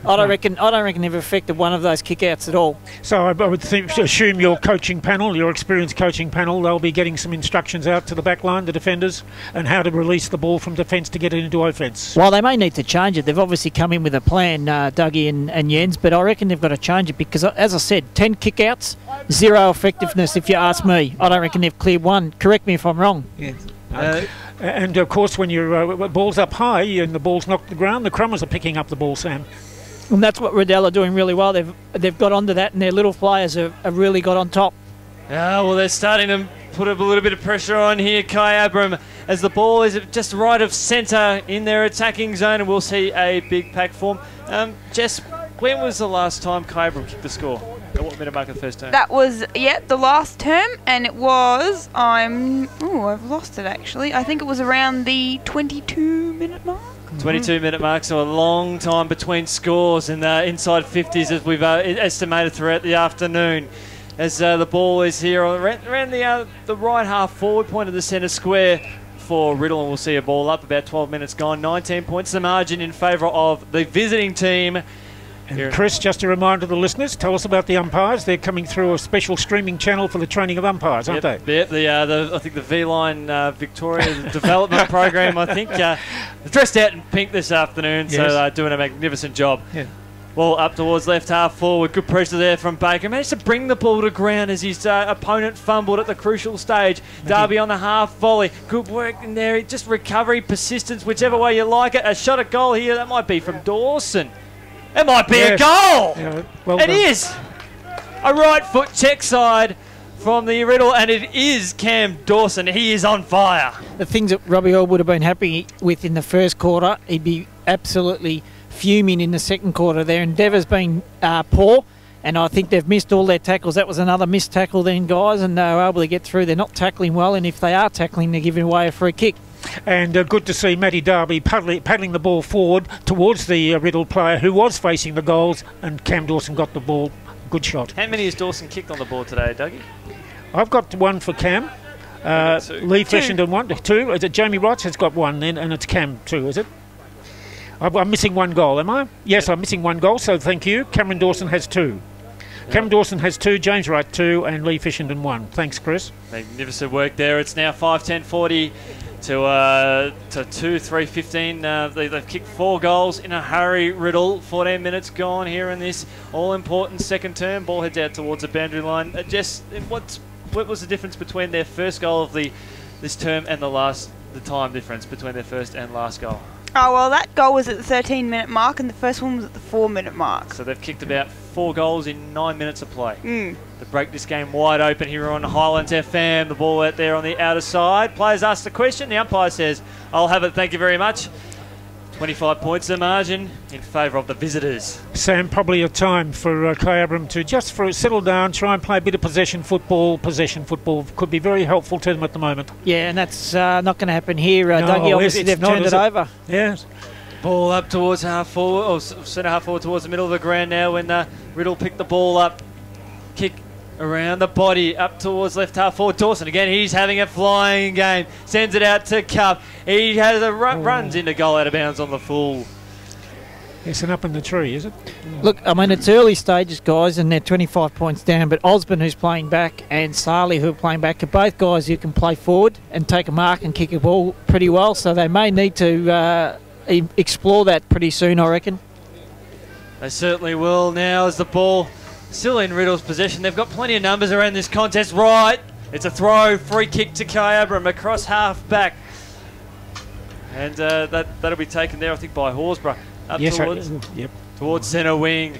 I don't reckon they've affected one of those kickouts at all. So I would assume your coaching panel, your experienced coaching panel, they'll be getting some instructions out to the back line, the defenders, and how to release the ball from defence to get it into offence. Well, they may need to change it. They've obviously come in with a plan, Dougie and Jens, but I reckon they've got to change it because, as I said, 10 kickouts, 0 effectiveness if you ask me. I don't reckon they've cleared one. Correct me if I'm wrong. Yes. And, of course, when your ball's up high and the ball's knocked the ground, the Crummers are picking up the ball, Sam. And that's what Riddell are doing really well. They've got onto that, and their little players have really got on top. Well, they're starting to put a little bit of pressure on here, Kyabram, as the ball is just right of centre in their attacking zone, and we'll see a big pack form. Jess, when was the last time Kyabram kicked the score? At what minute mark of the first term? That was, the last term, and it was, I've lost it actually. I think it was around the 22-minute mark. 22-minute mark, so a long time between scores in the inside 50s as we've estimated throughout the afternoon. As the ball is here around the right half forward point of the centre square for Riddell, and we'll see a ball up, about 12 minutes gone. 19 points the margin in favour of the visiting team. And Chris, just a reminder to the listeners, tell us about the umpires. They're coming through a special streaming channel for the training of umpires, aren't they? Yep, I think the V-Line Victoria Development Program, I think, dressed out in pink this afternoon, so they're doing a magnificent job. Yeah. Well, up towards left half forward, good pressure there from Baker. Managed to bring the ball to ground as his opponent fumbled at the crucial stage. Darby on the half volley. Good work in there, just recovery, persistence, whichever way you like it. A shot at goal here, that might be from Dawson. It might be a goal! Yeah, well it done. is! A right foot check side from the Riddell, and it is Cam Dawson. He is on fire. The things that Robbie Hall would have been happy with in the first quarter, he'd be absolutely fuming in the second quarter. Their endeavour's been poor, and I think they've missed all their tackles. That was another missed tackle then, guys, and they were able to get through. They're not tackling well, and if they are tackling, they're giving away a free kick. And good to see Matty Darby paddling the ball forward towards the Riddell player who was facing the goals, and Cam Dawson got the ball. Good shot. How many has Dawson kicked on the board today, Dougie? I've got one for Cam. Lee Fishington 1, 2. Is it Jamie Wrights has got 1 then, and it's Cam 2, is it? I'm missing 1 goal, am I? Yes, I'm missing 1 goal, so thank you. Cameron Dawson has 2. Cam Dawson has 2, James Wright 2, and Lee Fishington 1. Thanks, Chris. Magnificent work there. It's now 5-10-40 to 2-3-15. They've kicked 4 goals in a hurry. Riddell, 14 minutes gone here in this all-important second term. Ball heads out towards the boundary line. Jess, what was the difference between their first goal of this term and the time difference between their first and last goal? Oh, well, that goal was at the 13-minute mark, and the first one was at the 4-minute mark. So they've kicked about 4 goals in 9 minutes of play. To break this game wide open here on Highlands FM. The ball out there on the outer side. Players ask the question. The umpire says, I'll have it, thank you very much. 25 points the margin in favour of the visitors. Sam, probably a time for Kyabram to just settle down, try and play a bit of possession football. Possession football could be very helpful to them at the moment. Yeah, and that's not going to happen here, No, Dougie. Obviously, it's they've not, turned is it it? over. Yes. Ball up towards half forward, or centre half forward towards the middle of the ground now when Riddell picked the ball up. Kick around the body, up towards left half forward. Dawson again, he's having a flying game. Sends it out to Cup. He has runs into goal out of bounds on the full. It's an up in the tree, is it? Look, I mean, it's early stages, guys, and they're 25 points down, but Osborne, who's playing back, and Sarley, who are playing back, are both guys who can play forward and take a mark and kick a ball pretty well, so they may need to explore that pretty soon, I reckon. They certainly will now as the ball still in Riddell's possession. They've got plenty of numbers around this contest. Right, it's a throw, free kick to Kyabram across half back. And that'll be taken there, I think, by Horsburgh. Up towards centre wing.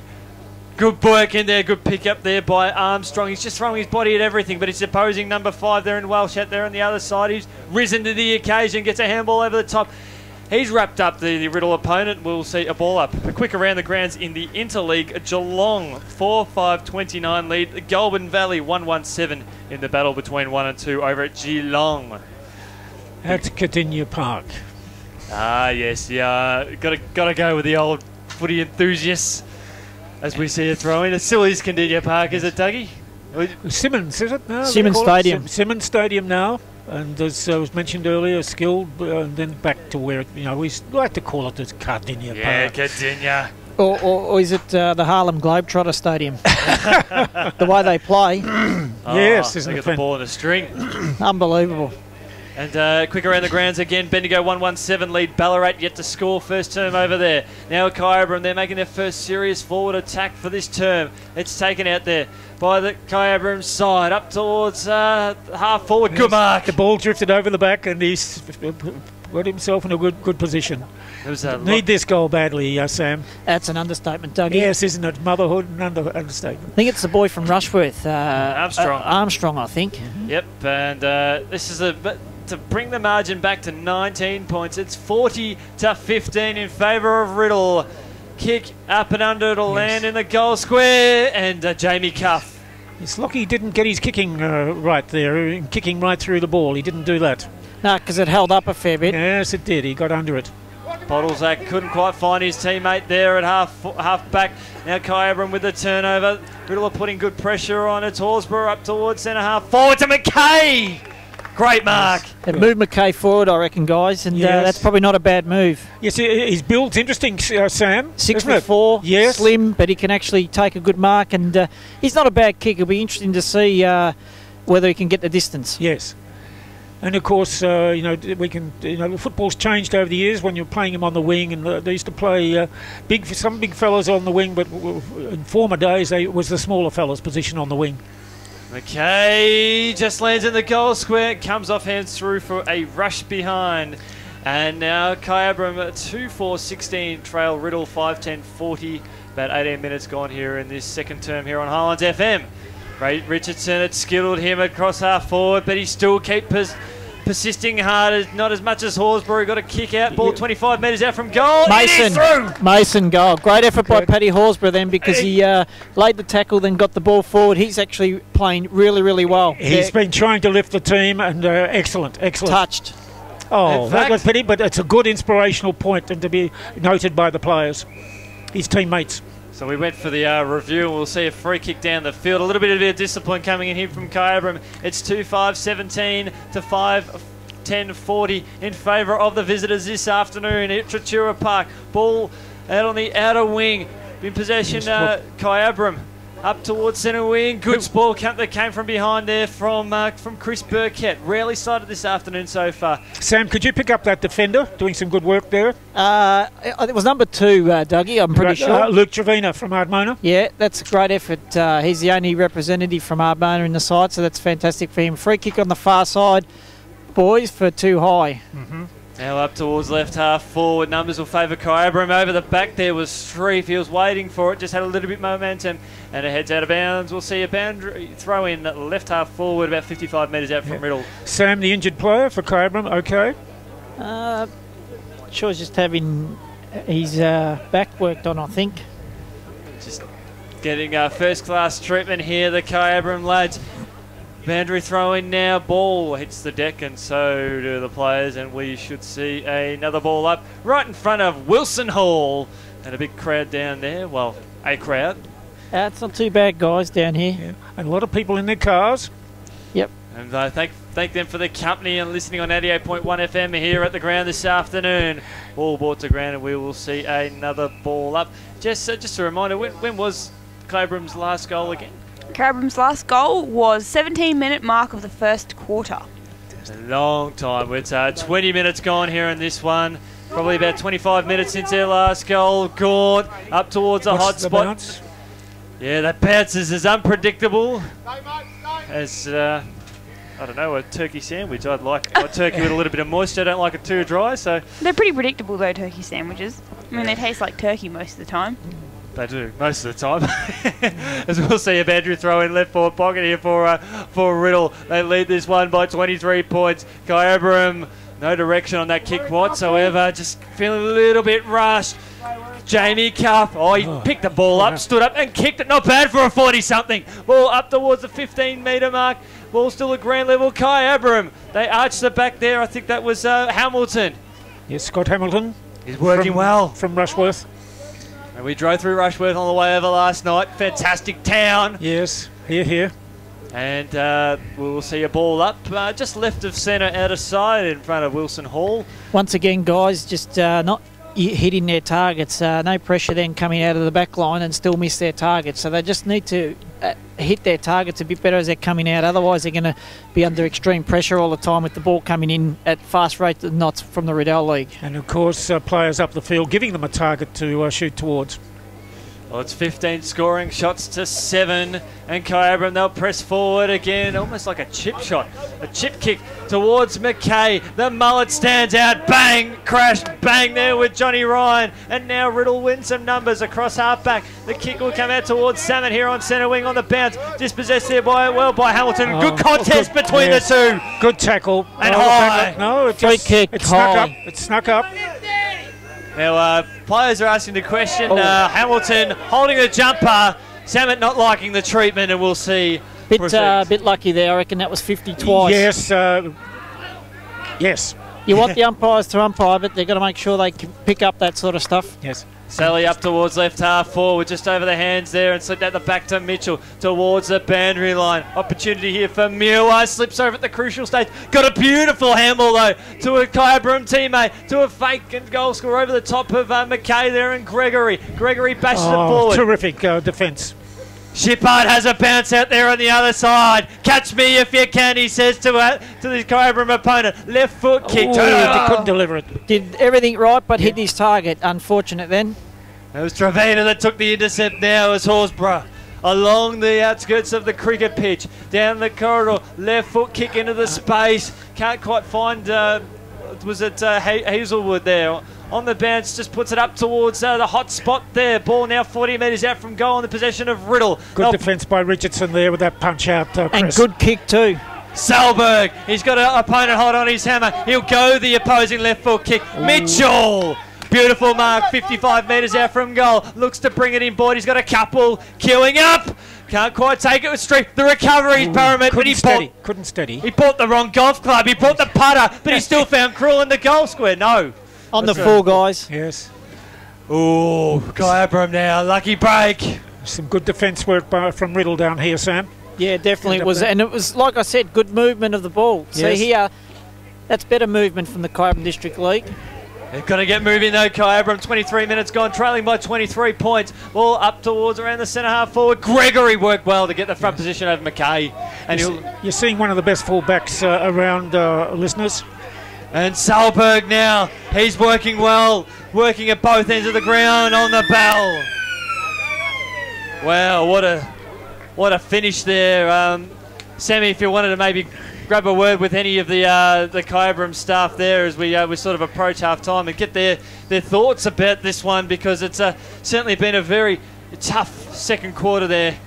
Good work in there, good pick up there by Armstrong. He's just throwing his body at everything, but his opposing number 5 there in Welsh out there on the other side. He's risen to the occasion, gets a handball over the top. He's wrapped up the Riddell opponent. We'll see a ball up. A quick around the grounds in the Interleague. Geelong 4-5-29 lead. The Goulburn Valley 1-1-7 in the battle between 1 and 2 over at Geelong. At Cardinia Park. Ah, yes, yeah. Gotta go with the old footy enthusiasts as we see a throw in. It still is Cardinia Park, is it, Dougie? Simmons, is it? No, Simmons Stadium. Simmons Stadium now. And as was mentioned earlier, skilled, and then back to where, we like to call it the Cardinia Park. Yeah, Cardinia. Or is it the Harlem Globetrotter Stadium? The way they play. Yes, isn't they it? get the ball in a string. Unbelievable. And quick around the grounds again. Bendigo 1-1-7 lead. Ballarat yet to score first term over there. Now Kyabram, they're making their first serious forward attack for this term. It's taken out there by the Kyabram side up towards half forward. Good mark. The ball drifted over the back and he's got himself in a good position. Need this goal badly, Sam. That's an understatement, Dougie. Yes, isn't it? Motherhood and understatement. I think it's the boy from Rushworth. Armstrong. Armstrong, I think. Yep, and this is to bring the margin back to 19 points. It's 40-15 in favour of Riddell. Kick up and under to land in the goal square, and Jamie Cuff. It's lucky he didn't get his kicking right there, kicking right through the ball. He didn't do that. No, because it held up a fair bit. Yes, it did. He got under it. Bottlezak couldn't quite find his teammate there at half back. Now Kyabram with the turnover. Riddell are putting good pressure on. It's Horsburgh up towards centre half. Forward to McKay. Great mark. It moved McKay forward, I reckon, guys, and that's probably not a bad move. Yes, his build's interesting, Sam. 6'4", yes. Slim, but he can actually take a good mark, and he's not a bad kick. It'll be interesting to see whether he can get the distance. Yes. And of course, we can. Football's changed over the years. When you're playing him on the wing, and they used to play some big fellas on the wing, but in former days, it was the smaller fellas' position on the wing. McKay just lands in the goal square, comes off hands through for a rush behind. And now Kyabram 2-4-16 trail Riddell 5-10-40. About 18 minutes gone here in this second term here on Highlands FM. Ray Richardson had skittled him across half forward, but he still keeps persisting hard. Not as much as Horsburgh. Got a kick out. Ball 25 metres out from goal. Mason goal. Great effort by Paddy Horsburgh then, because he laid the tackle, then got the ball forward. He's actually playing really, really well. He's been trying to lift the team, and excellent. Touched. Oh, that was pity, but it's a good inspirational point and to be noted by the players, his teammates. So we went for the review, and we'll see a free kick down the field. A little bit of discipline coming in here from Kyabram. It's 2-5-17 to 5-10-40 in favour of the visitors this afternoon at Tratura Park. Ball out on the outer wing. In possession, Kyabram. Up towards centre wing. Good ball that came from behind there from Chris Burkett. Rarely sighted this afternoon so far. Sam, could you pick up that defender? Doing some good work there. It was number 2, Dougie, I'm pretty sure. Luke Trevina from Ardmona. Yeah, that's a great effort. He's the only representative from Ardmona in the side, so that's fantastic for him. Free kick on the far side, boys, for Too High. Mm-hmm. Now up towards left half forward. Numbers will favour Kyabram. Over the back there was Shreve. He was waiting for it. Just had a little bit momentum. And it heads out of bounds. We'll see a boundary throw in left half forward, about 55 metres out from Riddell. Sam, the injured player for Kyabram, okay? Sure, just having He's back worked on, I think. Just getting first-class treatment here, the Kyabram lads. Boundary throw in now, ball hits the deck and so do the players, and we should see another ball up right in front of Wilson Hall. And a big crowd down there, well, a crowd. It's not too bad, guys, down here. Yeah. And a lot of people in their cars. Yep. And thank them for the company and listening on 88.1 FM here at the ground this afternoon. Ball brought to ground and we will see another ball up. Just a reminder, when was Kyabram's last goal again? Kyabram's last goal was 17-minute mark of the first quarter. A long time. It's 20 minutes gone here in this one. Probably about 25 minutes since their last goal. Gaunt up towards a hot spot. Bounce? Yeah, that bounce is as unpredictable as, I don't know, a turkey sandwich. I'd like a turkey with a little bit of moisture. I don't like it too dry, so... They're pretty predictable, though, turkey sandwiches. I mean, they taste like turkey most of the time. They do, most of the time. As we'll see a boundary throw in left forward pocket here for Riddell. They lead this one by 23 points. Kyabram, no direction on that kick whatsoever. Just feeling a little bit rushed. Jamie Cuff, he picked the ball up, stood up and kicked it. Not bad for a 40-something. Ball up towards the 15-metre mark. Ball still at ground level. Kyabram, they arched the back there. I think that was Hamilton. Yes, Scott Hamilton. He's working well. From Rushworth. And we drove through Rushworth on the way over last night. Fantastic town. Yes, here. And we'll see a ball up just left of centre, out of side in front of Wilson Hall. Once again, guys, just not hitting their targets. No pressure then coming out of the back line and still miss their targets. So they just need to hit their targets a bit better as they're coming out. Otherwise, they're going to be under extreme pressure all the time with the ball coming in at fast rate knots from the Riddell League. And, of course, players up the field giving them a target to shoot towards. Well, it's 15 scoring shots to 7, and Kyabram, they'll press forward again, almost like a chip shot, a chip kick towards McKay. The mullet stands out, bang, crash, bang there with Johnny Ryan, and now Riddell wins some numbers across half-back. The kick will come out towards Salmon here on centre wing on the bounce, dispossessed there by Hamilton. Good contest between the two. Good tackle. And high. No, free kick. It snuck up. It snuck up. Now, players are asking the question. Hamilton holding the jumper. Samet not liking the treatment, and we'll see. Bit lucky there. I reckon that was 50 twice. Yes. Yes. You want the umpires to umpire, but they've got to make sure they can pick up that sort of stuff. Yes. Sally up towards left half forward, just over the hands there, and slipped out the back to Mitchell towards the boundary line. Opportunity here for Muir, slips over at the crucial stage. Got a beautiful handball though to a Kyabram teammate, to a fake and goal score over the top of McKay there, and Gregory. Gregory bashes it forward. Terrific defence. Shippard has a bounce out there on the other side. Catch me if you can, he says to the Kyabram opponent. Left foot kick. They couldn't deliver it. Did everything right, but hit his target. Unfortunate then. It was Trevena that took the intercept now as Horsburgh. Along the outskirts of the cricket pitch. Down the corridor. Left foot kick into the space. Can't quite find, was it Hazelwood there? On the bounce, just puts it up towards the hot spot there. Ball now 40 metres out from goal in the possession of Riddell. Good defence by Richardson there with that punch out. And good kick too. Salberg, he's got an opponent hot on his hammer. He'll go the opposing left foot kick. Ooh. Mitchell, beautiful mark, 55 metres out from goal. Looks to bring it in, Boyd. He's got a couple queuing up. Can't quite take it with Street. The recovery's Pyramid, but couldn't steady. He bought the wrong golf club. He bought the putter, but he still found Cruel in the goal square. No. On the full, guys. Yes. Ooh, Kyabram now. Lucky break. Some good defence work from Riddell down here, Sam. Yeah, definitely it was. And it was, like I said, good movement of the ball. Yes. See here, that's better movement from the Kyabram District League. They've got to get moving though, Kyabram. 23 minutes gone, trailing by 23 points. Ball up towards around the centre half forward. Gregory worked well to get the front position over McKay. And you're seeing one of the best fullbacks around, listeners. And Salberg now, he's working well, working at both ends of the ground on the bell. Wow, what a finish there. Sammy, if you wanted to maybe grab a word with any of the Kyabram staff there as we sort of approach half-time and get their thoughts about this one, because it's certainly been a very tough second quarter there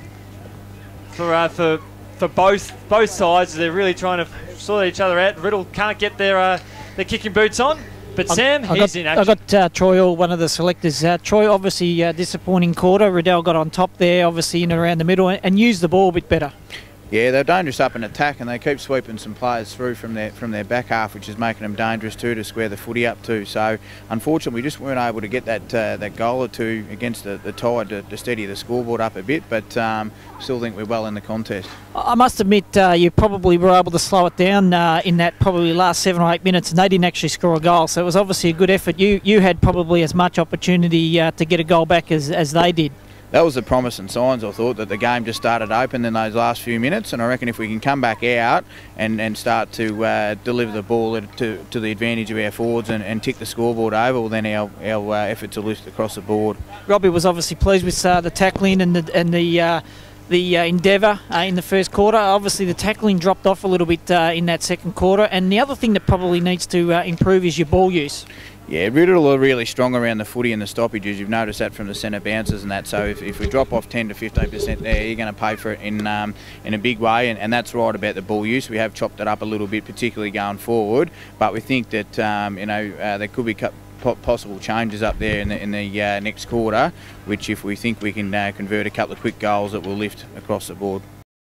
for both sides. They're really trying to sort each other out. Riddell can't get their kicking boots on, But Sam, he's in I action. got Troy Hall, one of the selectors. Troy, obviously disappointing quarter. Riddell got on top there, obviously in and around the middle, and used the ball a bit better. Yeah, they're dangerous up in attack, and they keep sweeping some players through from their back half, which is making them dangerous too to square the footy up to. So, unfortunately, we just weren't able to get that goal or two against the Tide to steady the scoreboard up a bit. But still think we're well in the contest. I must admit, you probably were able to slow it down in that probably last 7 or 8 minutes, and they didn't actually score a goal. So it was obviously a good effort. You had probably as much opportunity to get a goal back as they did. That was the promise and signs, I thought, that the game just started open in those last few minutes, and I reckon if we can come back out and start to deliver the ball to the advantage of our forwards and tick the scoreboard over, well, then our efforts will lift across the board. Robbie was obviously pleased with the tackling and the endeavour in the first quarter. Obviously the tackling dropped off a little bit in that second quarter, and the other thing that probably needs to improve is your ball use. Yeah, Riddell are really strong around the footy and the stoppages. You've noticed that from the centre bounces and that. So if we drop off 10 to 15% there, you're going to pay for it in a big way. And that's right about the ball use. We have chopped it up a little bit, particularly going forward. But we think that there could be possible changes up there in the next quarter, which if we think we can convert a couple of quick goals, it will lift across the board.